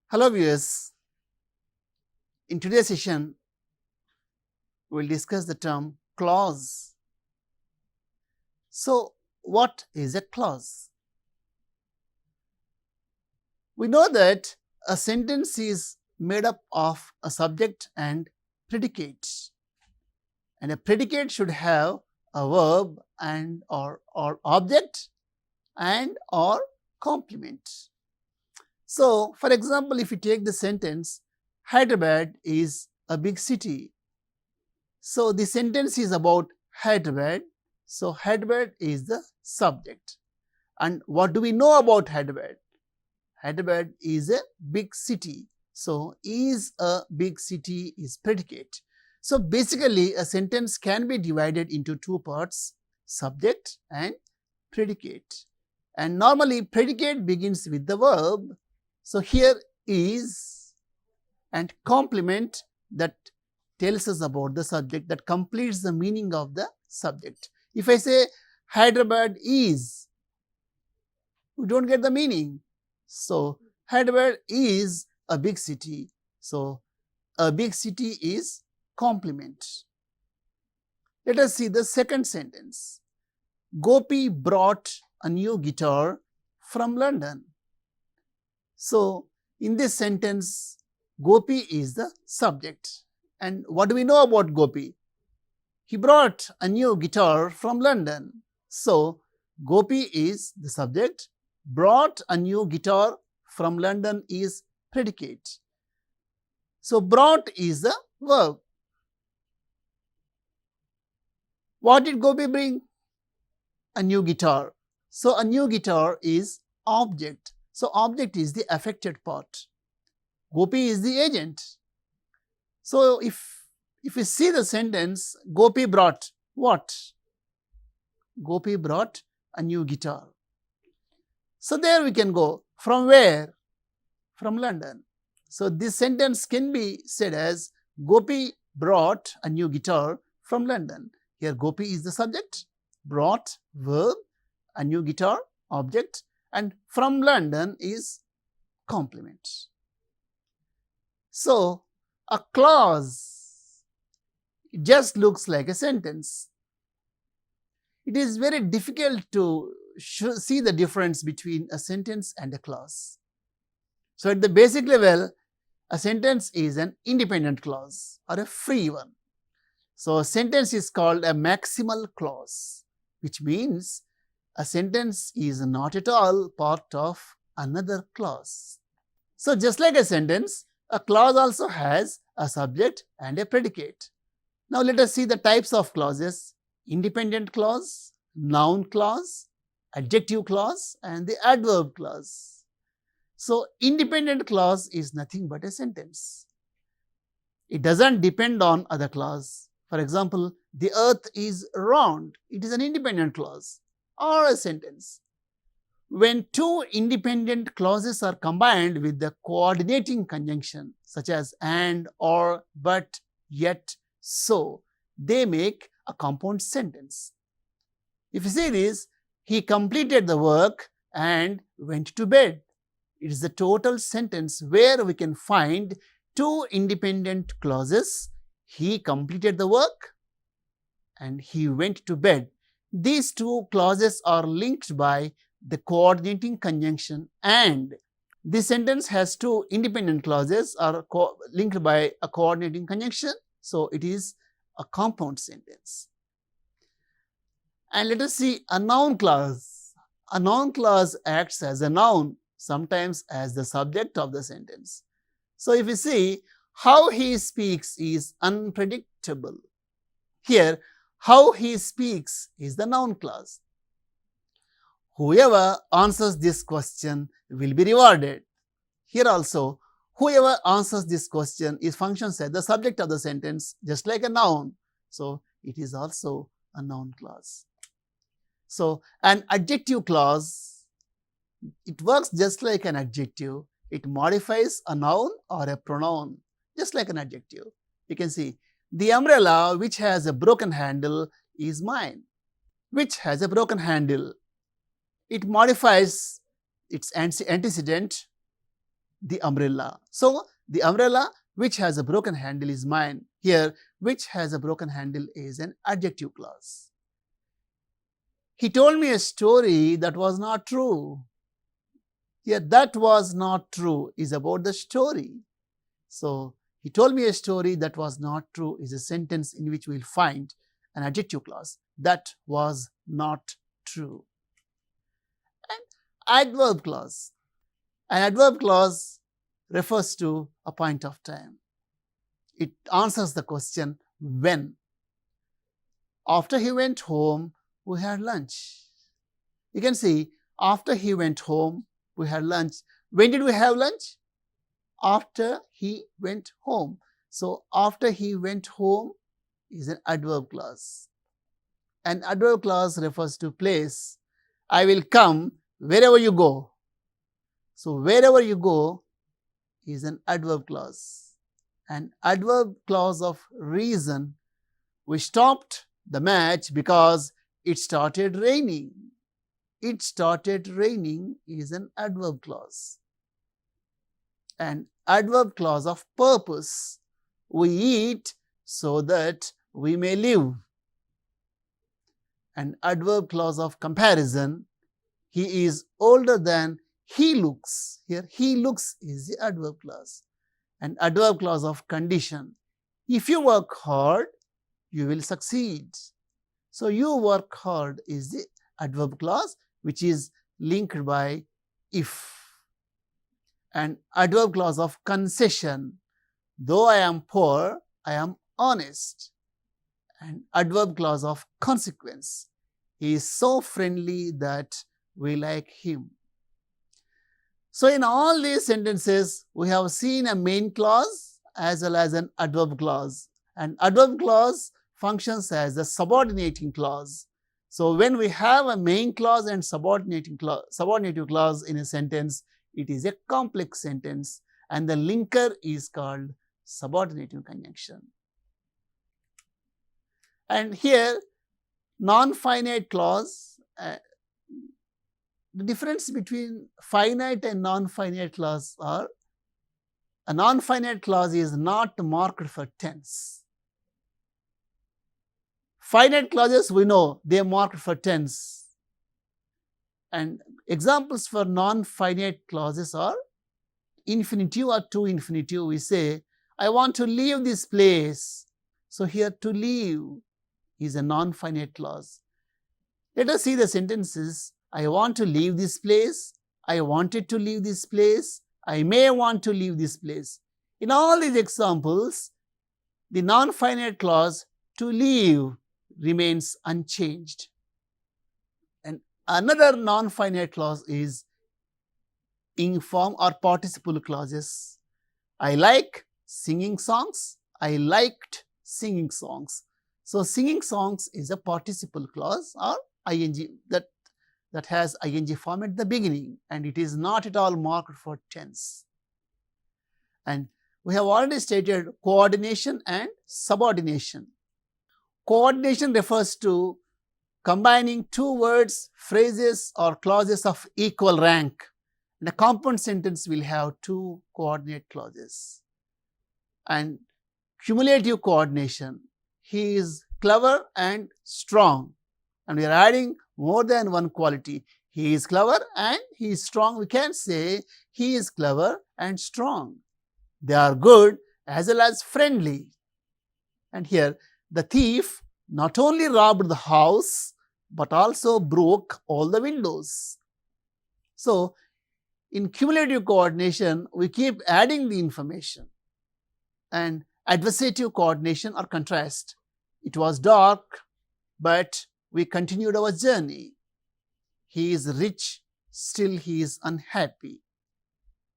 Hello viewers, in today's session we will discuss the term clause. So, what is a clause? We know that a sentence is made up of a subject and predicate, and a predicate should have a verb and or object and or complement. So, for example, if you take the sentence, Hyderabad is a big city. So, the sentence is about Hyderabad. So, Hyderabad is the subject. And what do we know about Hyderabad? Hyderabad is a big city. So, is a big city is predicate. So, basically a sentence can be divided into two parts, subject and predicate. And normally predicate begins with the verb. So, here is and complement that tells us about the subject, that completes the meaning of the subject. If I say Hyderabad is, we don't get the meaning. So, Hyderabad is a big city. So, a big city is complement. Let us see the second sentence. Gopi brought a new guitar from London. So, in this sentence, Gopi is the subject. And what do we know about Gopi? He brought a new guitar from London. So, Gopi is the subject, brought a new guitar from London is predicate. So, brought is the verb. What did Gopi bring? A new guitar. So, a new guitar is object. So, object is the affected part. Gopi is the agent. So, if you see the sentence, Gopi brought what? Gopi brought a new guitar. So, there we can go. From where? From London. So, this sentence can be said as Gopi brought a new guitar from London. Here Gopi is the subject, brought verb, a new guitar object, and from London is complement. So, a clause, it just looks like a sentence. It is very difficult to see the difference between a sentence and a clause. So, at the basic level, a sentence is an independent clause or a free one. So, a sentence is called a maximal clause, which means a sentence is not at all part of another clause. So, just like a sentence, a clause also has a subject and a predicate. Now, let us see the types of clauses: independent clause, noun clause, adjective clause, and the adverb clause. So, independent clause is nothing but a sentence. It doesn't depend on other clause. For example, the earth is round. It is an independent clause or a sentence. When two independent clauses are combined with the coordinating conjunction such as and, or, but, yet, so, they make a compound sentence. If you see this, he completed the work and went to bed. It is the total sentence where we can find two independent clauses. He completed the work and he went to bed. These two clauses are linked by the coordinating conjunction and. This sentence has two independent clauses are linked by a coordinating conjunction. So, it is a compound sentence. And let us see a noun clause. A noun clause acts as a noun, sometimes as the subject of the sentence. So, if you see, how he speaks is unpredictable. Here, how he speaks is the noun clause. Whoever answers this question will be rewarded. Here also, whoever answers this question is functions as the subject of the sentence, just like a noun. So, it is also a noun clause. So, an adjective clause, it works just like an adjective. It modifies a noun or a pronoun, just like an adjective. You can see, the umbrella which has a broken handle is mine. Which has a broken handle? It modifies its antecedent the umbrella. So, the umbrella which has a broken handle is mine. Here, which has a broken handle is an adjective clause. He told me a story that was not true. Here, that was not true is about the story. So, he told me a story that was not true is a sentence in which we will find an adjective clause. That was not true. And adverb clause. An adverb clause refers to a point of time. It answers the question when. After he went home, we had lunch. You can see after he went home, we had lunch. When did we have lunch? After he went home. So, after he went home is an adverb clause. An adverb clause refers to place. I will come wherever you go. So, wherever you go is an adverb clause. An adverb clause of reason. We stopped the match because it started raining. It started raining is an adverb clause. An adverb clause of purpose. We eat so that we may live. An adverb clause of comparison. He is older than he looks. Here, he looks is the adverb clause. An adverb clause of condition. If you work hard, you will succeed. So, you work hard is the adverb clause which is linked by if. An adverb clause of concession. Though I am poor, I am honest. An adverb clause of consequence. He is so friendly that we like him. So, in all these sentences, we have seen a main clause as well as an adverb clause. An adverb clause functions as the subordinating clause. So, when we have a main clause and subordinative clause in a sentence, it is a complex sentence and the linker is called subordinative conjunction. And here, non-finite clause, the difference between finite and non-finite clause are, a non-finite clause is not marked for tense. Finite clauses we know they are marked for tense. And examples for non-finite clauses are infinitive or to infinitive. We say, I want to leave this place. So, here to leave is a non-finite clause. Let us see the sentences. I want to leave this place. I wanted to leave this place. I may want to leave this place. In all these examples, the non-finite clause to leave remains unchanged. And another non-finite clause is inform or participle clauses. I like singing songs. I liked singing songs. So, singing songs is a participle clause or ing that has ing form at the beginning, and it is not at all marked for tense. And we have already stated coordination and subordination. Coordination refers to combining two words, phrases or clauses of equal rank. In a compound sentence will have two coordinate clauses. And cumulative coordination, he is clever and strong, and we are adding more than one quality. He is clever and he is strong. We can say he is clever and strong. They are good as well as friendly. And here the thief not only robbed the house but also broke all the windows. So, in cumulative coordination, we keep adding the information. And adversative coordination or contrast. It was dark, but we continued our journey. He is rich, still he is unhappy.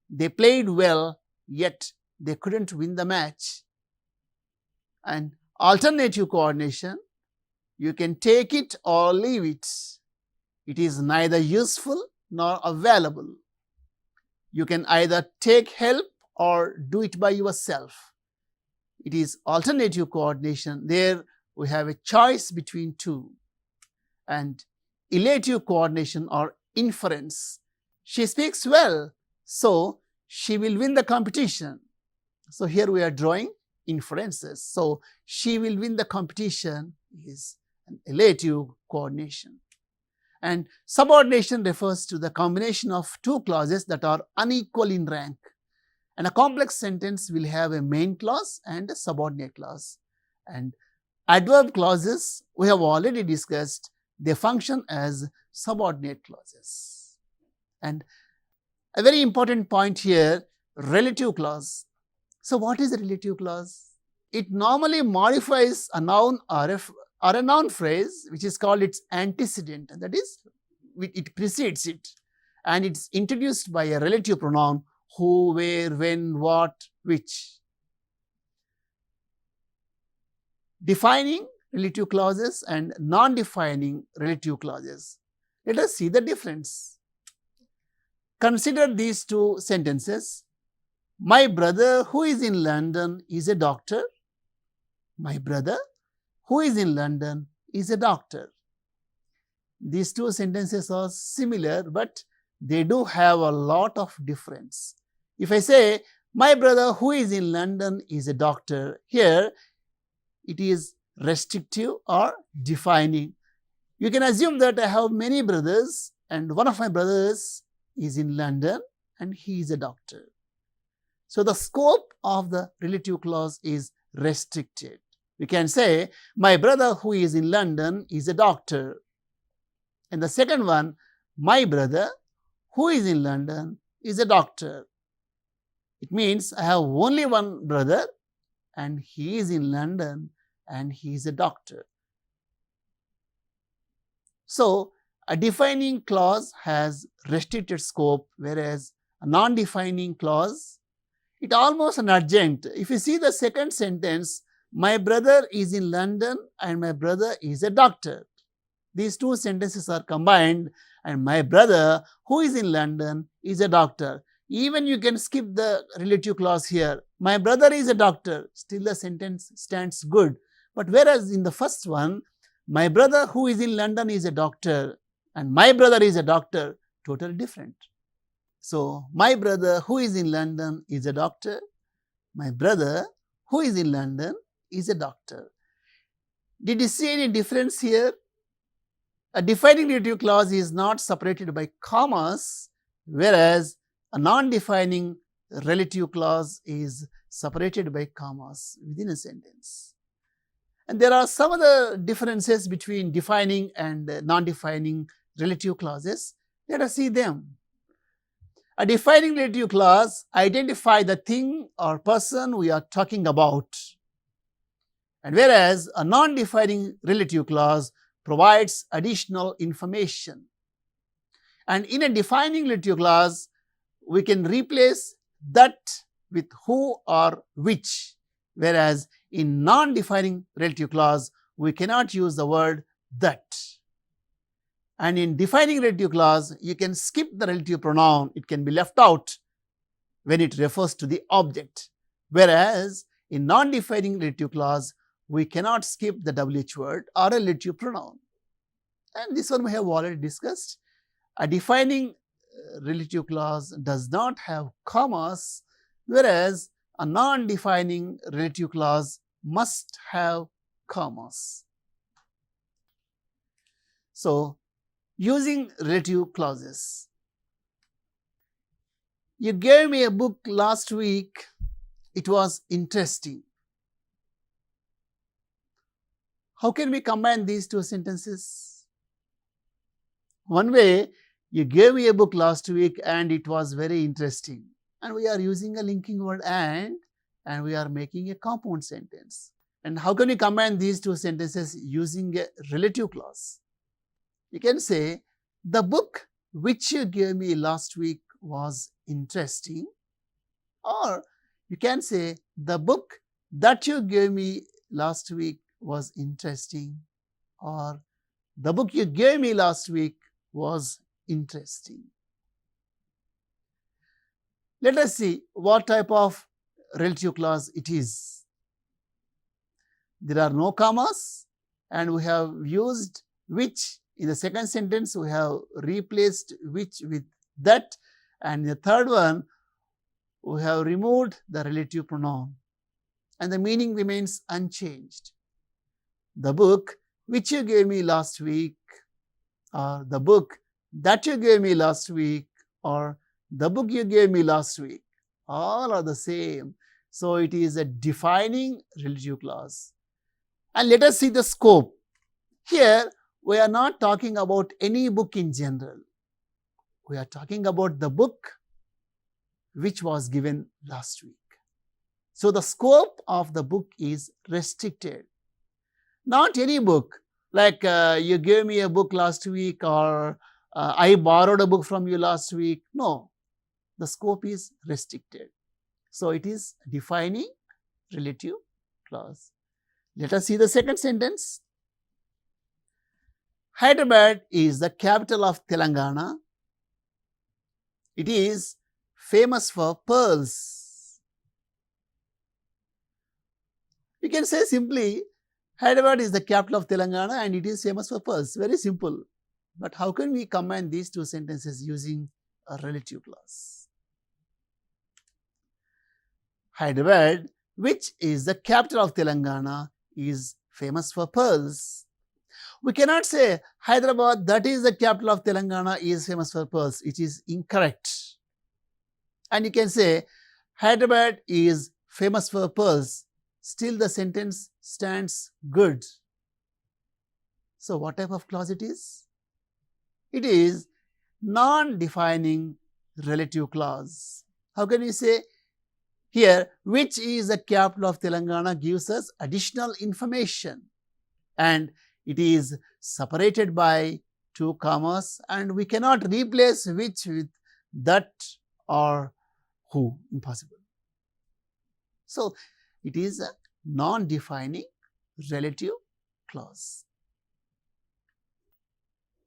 They played well, yet they couldn't win the match. And alternative coordination, you can take it or leave it. It is neither useful nor available. You can either take help or do it by yourself. It is alternative coordination. There we have a choice between two. And elative coordination or inference. She speaks well, so she will win the competition. So here we are drawing inferences. So she will win the competition is an relative coordination. And subordination refers to the combination of two clauses that are unequal in rank. And a complex sentence will have a main clause and a subordinate clause. And adverb clauses, we have already discussed, they function as subordinate clauses. And a very important point here, relative clause. So what is a relative clause? It normally modifies a noun or a noun phrase which is called its antecedent, that is, it precedes it, and it's introduced by a relative pronoun who, where, when, what, which. Defining relative clauses and non-defining relative clauses. Let us see the difference. Consider these two sentences. My brother who is in London is a doctor. My brother who is in London is a doctor. These two sentences are similar, but they do have a lot of difference. If I say, my brother who is in London is a doctor, here it is restrictive or defining. You can assume that I have many brothers and one of my brothers is in London and he is a doctor. So the scope of the relative clause is restricted. We can say, my brother who is in London is a doctor. And the second one, my brother who is in London is a doctor. It means I have only one brother and he is in London and he is a doctor. So a defining clause has restricted scope, whereas a non-defining clause, it almost an adjunct. If you see the second sentence, my brother is in London and my brother is a doctor. These two sentences are combined and my brother who is in London is a doctor. Even you can skip the relative clause here. My brother is a doctor, still the sentence stands good. But whereas in the first one, my brother who is in London is a doctor and my brother is a doctor, totally different. So, my brother who is in London is a doctor, my brother who is in London is a doctor. Did you see any difference here? A defining relative clause is not separated by commas, whereas a non-defining relative clause is separated by commas within a sentence. And there are some other differences between defining and non-defining relative clauses. Let us see them. A defining relative clause identifies the thing or person we are talking about. And whereas a non-defining relative clause provides additional information. And in a defining relative clause, we can replace that with who or which, whereas in non-defining relative clause, we cannot use the word that. And in defining relative clause, you can skip the relative pronoun, it can be left out when it refers to the object. Whereas in non-defining relative clause, we cannot skip the WH word or a relative pronoun. And this one we have already discussed. A defining relative clause does not have commas, whereas a non-defining relative clause must have commas. So, using relative clauses. You gave me a book last week, it was interesting. How can we combine these two sentences? One way, you gave me a book last week and it was very interesting. And we are using a linking word and we are making a compound sentence. And how can we combine these two sentences using a relative clause? You can say, the book which you gave me last week was interesting. Or you can say, the book that you gave me last week was interesting. Or the book you gave me last week was interesting. Let us see what type of relative clause it is. There are no commas and we have used which. In the second sentence, we have replaced which with that, and in the third one, we have removed the relative pronoun and the meaning remains unchanged. The book which you gave me last week, or the book that you gave me last week, or the book you gave me last week, all are the same. So it is a defining relative clause. And let us see the scope. Here we are not talking about any book in general. We are talking about the book which was given last week. So the scope of the book is restricted. Not any book, like you gave me a book last week, or I borrowed a book from you last week. No, the scope is restricted. So it is defining relative clause. Let us see the second sentence. Hyderabad is the capital of Telangana. It is famous for pearls. We can say simply, Hyderabad is the capital of Telangana and it is famous for pearls. Very simple. But how can we combine these two sentences using a relative clause? Hyderabad, which is the capital of Telangana, is famous for pearls. We cannot say Hyderabad, that is the capital of Telangana, is famous for pearls. It is incorrect. And you can say Hyderabad is famous for pearls. Still the sentence stands good. So what type of clause it is? It is non-defining relative clause. How can we say? Here, which is the capital of Telangana gives us additional information, and it is separated by two commas, and we cannot replace which with that or who. Impossible. So it is a non-defining relative clause.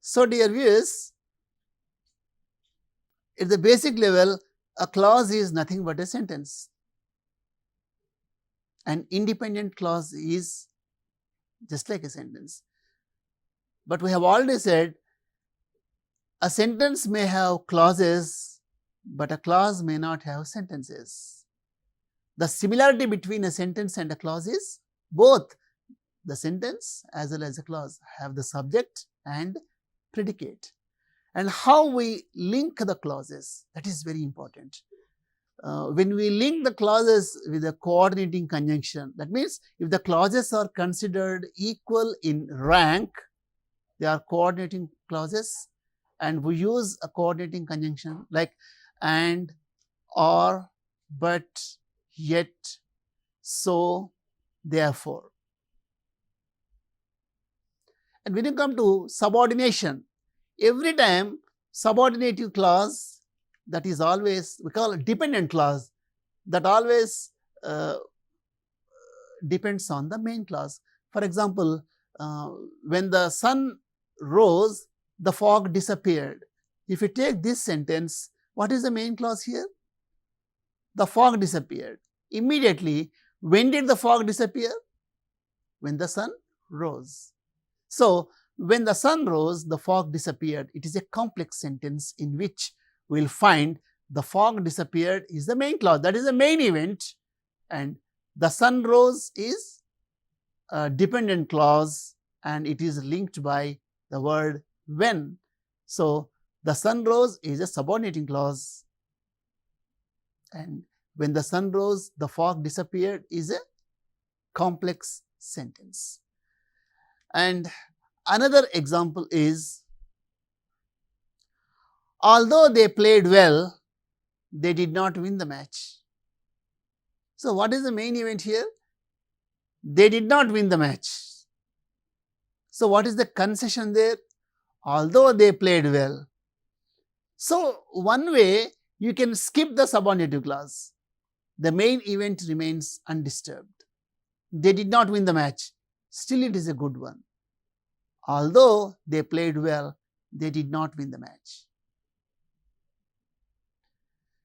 So dear viewers, at the basic level, a clause is nothing but a sentence. An independent clause is just like a sentence. But we have already said a sentence may have clauses, but a clause may not have sentences. The similarity between a sentence and a clause is both the sentence as well as a clause have the subject and predicate. And how we link the clauses, that is very important. When we link the clauses with a coordinating conjunction, that means if the clauses are considered equal in rank, they are coordinating clauses, and we use a coordinating conjunction like and, or, but, yet, so, therefore. And when you come to subordination, every time subordinative clause, that is always, we call it dependent clause, that always depends on the main clause. For example, when the sun rose, the fog disappeared. If you take this sentence, what is the main clause here? The fog disappeared. Immediately, when did the fog disappear? When the sun rose. So, when the sun rose, the fog disappeared. It is a complex sentence in which we will find the fog disappeared is the main clause. That is the main event, and the sun rose is a dependent clause and it is linked by the word when. So, the sun rose is a subordinating clause, and when the sun rose, the fog disappeared is a complex sentence. And another example is, although they played well, they did not win the match. So what is the main event here? They did not win the match. So what is the concession there? Although they played well. So one way you can skip the subordinative clause. The main event remains undisturbed. They did not win the match. Still it is a good one. Although they played well, they did not win the match.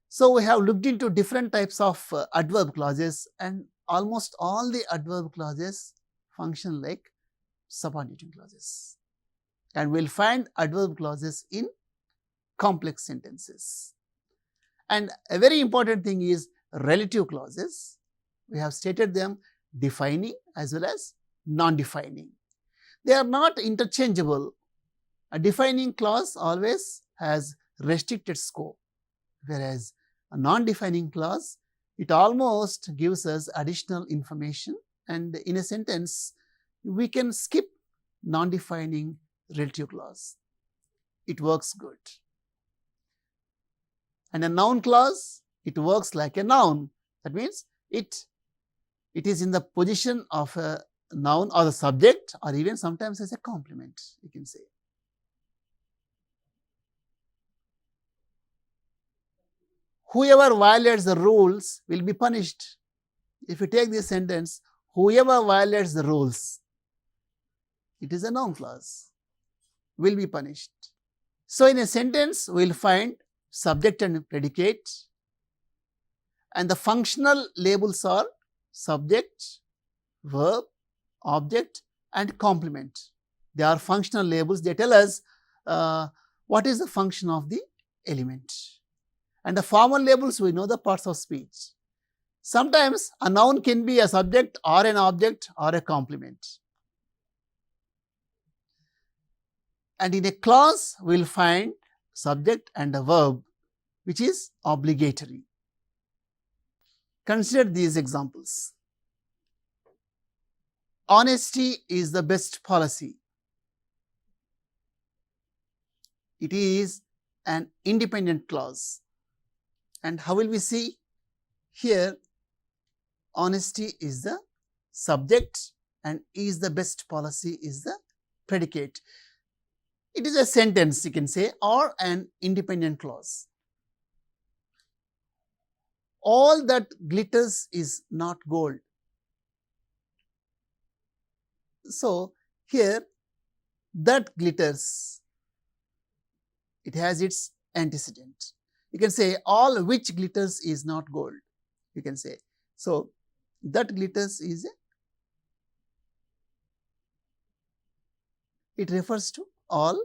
So we have looked into different types of adverb clauses, and almost all the adverb clauses function like subordinating clauses. And we will find adverb clauses in complex sentences. And a very important thing is relative clauses. We have stated them defining as well as non-defining. They are not interchangeable. A defining clause always has restricted scope, whereas a non-defining clause, it almost gives us additional information, and in a sentence we can skip non-defining relative clause. It works good. And a noun clause, it works like a noun. That means it is in the position of a noun or the subject, or even sometimes as a complement, you can say. Whoever violates the rules will be punished. If you take this sentence, whoever violates the rules, it is a noun clause, will be punished. So in a sentence, we will find subject and predicate, and the functional labels are subject, verb, object and complement. They are functional labels. They tell us what is the function of the element. And the formal labels, we know the parts of speech. Sometimes a noun can be a subject or an object or a complement. And in a clause, we will find subject and a verb, which is obligatory. Consider these examples. Honesty is the best policy. It is an independent clause. And how will we see? Here, honesty is the subject and is the best policy is the predicate. It is a sentence, you can say, or an independent clause. All that glitters is not gold. So here, that glitters, it has its antecedent. You can say all which glitters is not gold, you can say. So that glitters is it refers to all,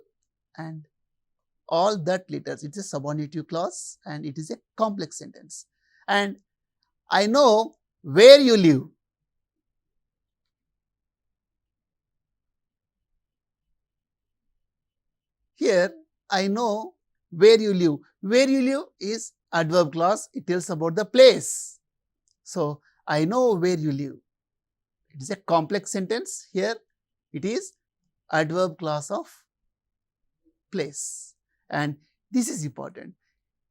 and all that glitters. It is a subordinative clause and it is a complex sentence. And I know where you live. Here, I know where you live. Where you live is adverb clause. It tells about the place. So, I know where you live. It is a complex sentence. Here, it is adverb clause of place. And this is important.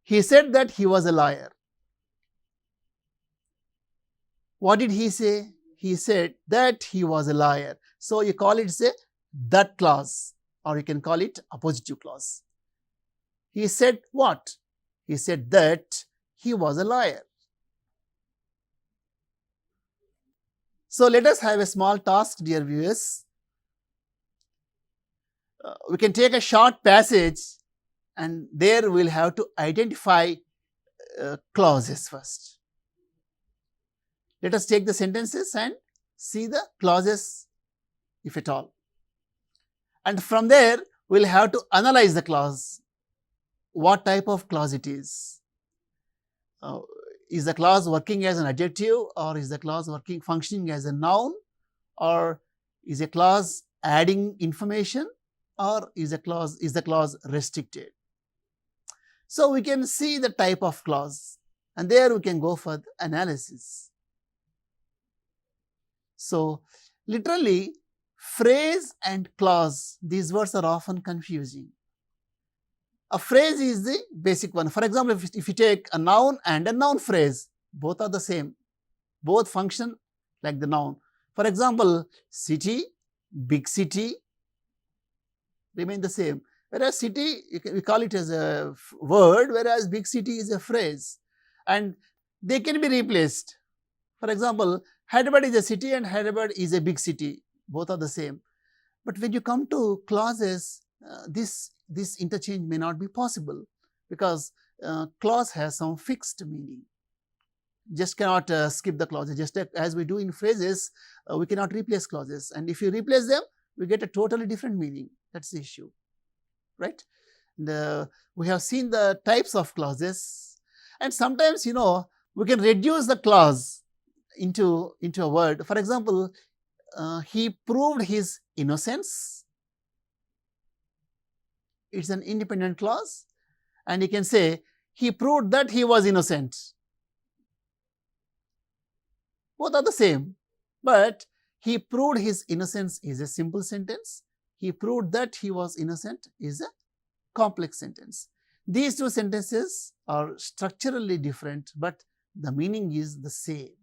He said that he was a liar. What did he say? He said that he was a liar. So, you call it say that clause, or you can call it appositive clause. He said what? He said that he was a liar. So, let us have a small task, dear viewers. We can take a short passage and there we will have to identify clauses first. Let us take the sentences and see the clauses, if at all. And from there, we will have to analyze the clause. What type of clause it is? Is the clause working as an adjective, or is the clause functioning as a noun, or is a clause adding information, or is the clause restricted? So we can see the type of clause, and there we can go for the analysis. So literally, phrase and clause, these words are often confusing. A phrase is the basic one. For example, if you take a noun and a noun phrase, both are the same. Both function like the noun. For example, city, big city remain the same. Whereas city, we call it as a word, whereas big city is a phrase. And they can be replaced. For example, Hyderabad is a city and Hyderabad is a big city. Both are the same. But when you come to clauses, this interchange may not be possible, because clause has some fixed meaning. Just cannot skip the clauses. Just as we do in phrases, we cannot replace clauses. And if you replace them, we get a totally different meaning. That's the issue, right? We have seen the types of clauses. And sometimes, we can reduce the clause into a word. For example, he proved his innocence. It's an independent clause, and you can say he proved that he was innocent. Both are the same, but he proved his innocence is a simple sentence. He proved that he was innocent is a complex sentence. These two sentences are structurally different, but the meaning is the same.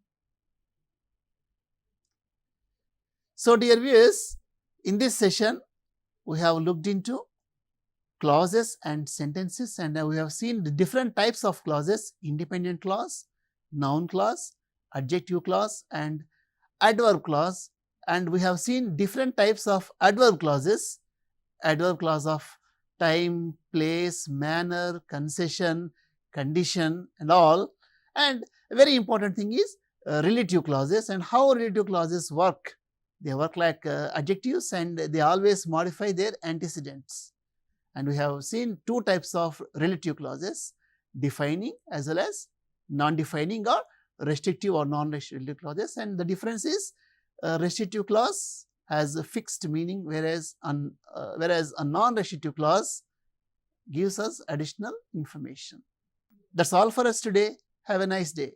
So, dear viewers, in this session, we have looked into clauses and sentences, and we have seen the different types of clauses: independent clause, noun clause, adjective clause, and adverb clause. And we have seen different types of adverb clauses: adverb clause of time, place, manner, concession, condition, and all. And a very important thing is relative clauses, and how relative clauses work. They work like adjectives, and they always modify their antecedents. And we have seen two types of relative clauses: defining as well as non-defining or restrictive or non-restrictive clauses. And the difference is restrictive clause has a fixed meaning, whereas a non-restrictive clause gives us additional information. That's all for us today. Have a nice day.